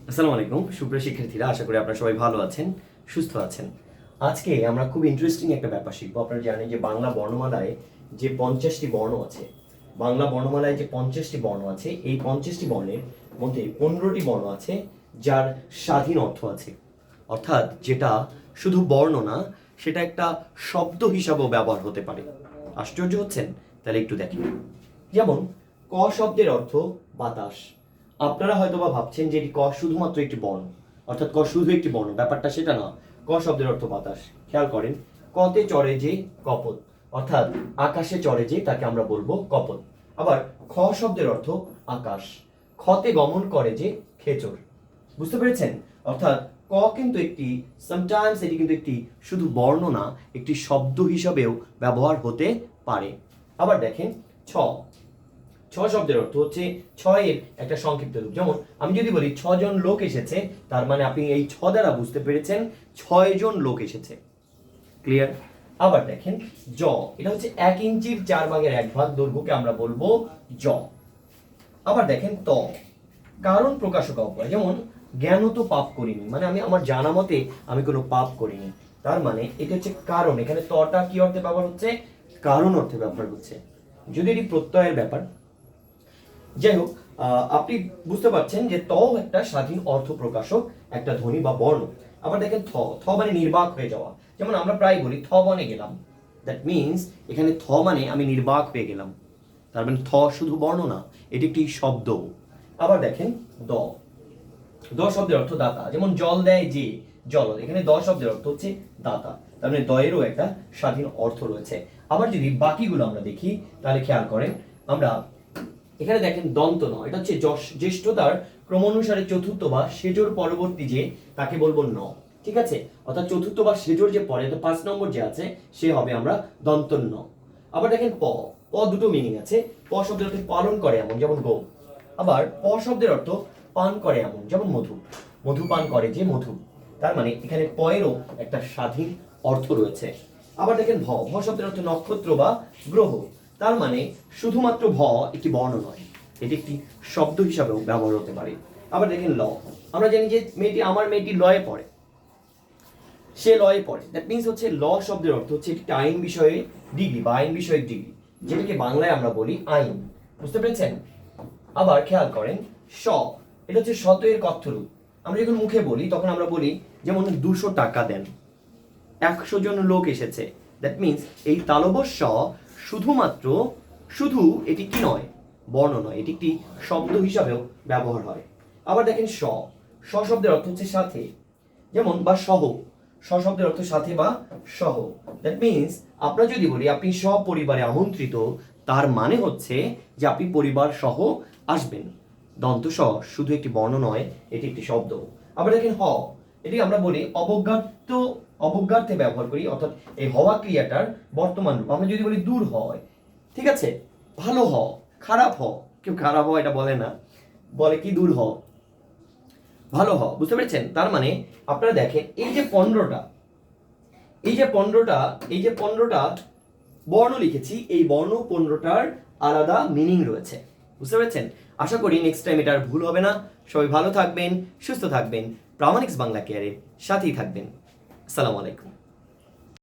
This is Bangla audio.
আসসালামু আলাইকুম সুপ্রিয় শিক্ষার্থীরা, আশা করি আপনারা সবাই ভালো আছেন, সুস্থ আছেন। আজকে আমরা খুব ইন্টারেস্টিং একটা ব্যাপার শিখবো। আপনারা জানেন যে বাংলা বর্ণমালায় যে 50টি বর্ণ আছে, এই 50টি বর্ণের মধ্যে 15টি বর্ণ আছে যার স্বাধীন অর্থ আছে, অর্থাৎ যেটা শুধু বর্ণ না, সেটা একটা শব্দ হিসাবেও ব্যবহার হতে পারে। আশ্চর্য হচ্ছেন? তাহলে একটু দেখেন। যেমন ক শব্দের অর্থ বাতাস। আপনারা হয়তো বা ভাবছেন যে এটি ক শুধুমাত্র একটি বর্ণ, অর্থাৎ ক শুধু একটি বর্ণ, ব্যাপারটা সেটা না। ক শব্দের অর্থ বাতাস। খেয়াল করেন, কতে চড়ে যে কপত, অর্থাৎ আকাশে চড়ে যে তাকে আমরা বলবো কপত। আবার খ শব্দের অর্থ আকাশ। খতে গমন করে যে খেচর। বুঝতে পেরেছেন? অর্থাৎ ক কিন্তু সামটাইমস এটি কিন্তু একটি শুধু বর্ণ না, একটি শব্দ হিসাবেও ব্যবহার হতে পারে। আবার দেখেন ছ শব্দের অর্থ হচ্ছে ছয়ের একটা সংক্ষিপ্ত রূপ। যেমন আমি যদি বলি 6 জন লোক এসেছে, তার মানে আপনি এই 6 দ্বারা বুঝতে পেরেছেন 6 জন লোক এসেছে। ক্লিয়ার? আবার দেখেন জ, এটা হচ্ছে 1 ইঞ্চির 4/1 দৈর্ঘ্যকে আমরা বলবো জ। আবার দেখেন ত, কারণ প্রকাশক অব্যয়। যেমন জ্ঞান তো পাপ করিনি, মানে আমি আমার জানা মতে আমি কোনো পাপ করিনি, তার মানে এটা হচ্ছে কারণ। এখানে তটা কি অর্থে ব্যবহার হচ্ছে? কারণ অর্থে ব্যবহার হচ্ছে, যদি এটি প্রত্যয়ের ব্যাপার। যাই হোক, আপনি বুঝতে পারছেন যে ত একটা স্বাধীন অর্থ প্রকাশক, একটা ধ্বনি বা বর্ণ। আবার দেখেন থ মানে নির্বাক হয়ে যাওয়া। যেমন আমরা প্রায় বলি থ বনে গেলাম, দ্যাট মিনস এখানে থ মানে আমি নির্বাক হয়ে গেলাম, তার মানে থ শুধু বর্ণ না, এটি একটি শব্দ। আবার দেখেন দ শব্দের অর্থ দাতা। যেমন জল দেয় যে জল, এখানে দ শব্দের অর্থ হচ্ছে দাতা, তার মানে দয়েরও একটা স্বাধীন অর্থ রয়েছে। আবার যদি বাকিগুলো আমরা দেখি, তাহলে খেয়াল করেন, আমরা এখানে দেখেন দন্ত ন, এটা হচ্ছে জ্যেষ্ঠতার ক্রমানুসারে চতুর্থ বা সেজোর পরবর্তী যে, তাকে বলবো ন। ঠিক আছে? অর্থাৎ চতুর্থ বা সেজোর যে পরে, 5 নম্বর যে আছে, সে হবে আমরা দন্ত ন। আবার দেখেন প দুটো মিনিং আছে। প শব্দের অর্থ পালন করে এমন, যেমন গো। আবার প শব্দের অর্থ পান করে এমন, যেমন মধু পান করে যে মধু। তার মানে এখানে প এরও একটা স্বাধীন অর্থ রয়েছে। আবার দেখেন ভ শব্দের অর্থ নক্ষত্র বা গ্রহ। তার মানে শুধুমাত্র ভ একটি বর্ণ নয়, এটি একটি শব্দ হিসাবেও ব্যবহার হতে পারে। আবার দেখেন ল, আমরা জানি যে আমার মেয়েটি লয়ে পড়ে, সে লয়ে পড়ে, দ্যাট মিনস হচ্ছে ল শব্দের অর্থ হচ্ছে একটি আইন বিষয়ে ডিগ্রি বা আইন বিষয়ক ডিগ্রি, যেটাকে বাংলায় আমরা বলি আইন। বুঝতে পেরেছেন? আবার খেয়াল করেন স, এটা হচ্ছে শতের কথ্য রূপ। আমরা যখন মুখে বলি তখন আমরা বলি যেমন 200 টাকা দেন, 100 জন লোক এসেছে, দ্যাট মিনস এই তালব্য স শুধু এটি কি নয়, বর্ণ নয়, এটি একটি শব্দ হিসাবেও ব্যবহার হয়। আবার দেখেন স শব্দের অর্থ হচ্ছে সাথে, যেমন বা সহ। শব্দের অর্থ সাথে বা সহ, দ্যাট মিনস আমরা যদি বলি আপনি সপরিবারে আমন্ত্রিত, তার মানে হচ্ছে যে আপনি পরিবার সহ আসবেন। দন্ত স শুধু একটি বর্ণ নয়, এটি একটি শব্দ। আবার দেখেন হ, এটি আমরা বলি অবজ্ঞার্থে ব্যবহার করি, অর্থাৎ এই হওয়া ক্রিয়াটার বর্তমান রূপ। আমরা যদি বলি দূর হয়, ঠিক আছে, ভালো হ, খারাপ হ, কেউ খারাপ হ এটা বলে না, বলে কি দূর হ, ভালো হ। বুঝতে পেরেছেন? তার মানে আপনারা দেখেন এই যে 15টা বর্ণ লিখেছি, এই বর্ণ 15টার আলাদা মিনিং রয়েছে। বুঝতে পেরেছেন? আশা করি নেক্সট টাইম এটা আর ভুল হবে না। সবাই ভালো থাকবেন, সুস্থ থাকবেন, প্রামাণিক্স বাংলা কেয়ারের সাথেই থাকবেন। আসসালামু আলাইকুম।